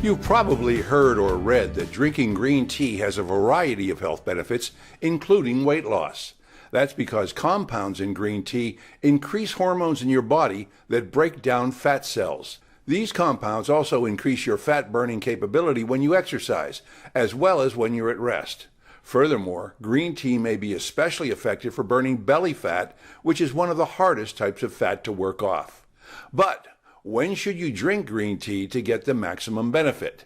You've probably heard or read that drinking green tea has a variety of health benefits, including weight loss. That's because compounds in green tea increase hormones in your body that break down fat cells. These compounds also increase your fat burning capability when you exercise, as well as when you're at rest. Furthermore, green tea may be especially effective for burning belly fat, which is one of the hardest types of fat to work off. But when should you drink green tea to get the maximum benefit?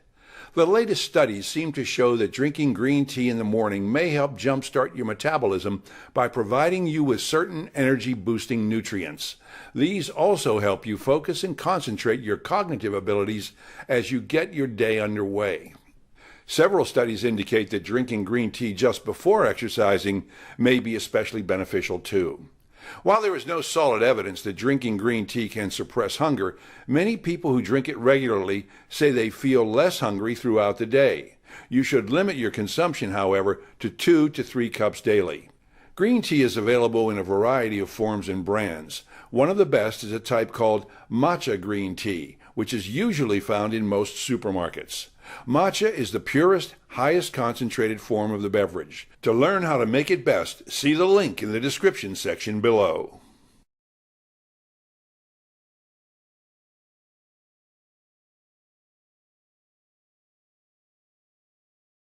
The latest studies seem to show that drinking green tea in the morning may help jumpstart your metabolism by providing you with certain energy-boosting nutrients. These also help you focus and concentrate your cognitive abilities as you get your day underway. Several studies indicate that drinking green tea just before exercising may be especially beneficial too. While there is no solid evidence that drinking green tea can suppress hunger, many people who drink it regularly say they feel less hungry throughout the day. You should limit your consumption, however, to 2 to 3 cups daily. Green tea is available in a variety of forms and brands. One of the best is a type called matcha green tea, which is usually found in most supermarkets. Matcha is the purest, highest concentrated form of the beverage. To learn how to make it best, see the link in the description section below.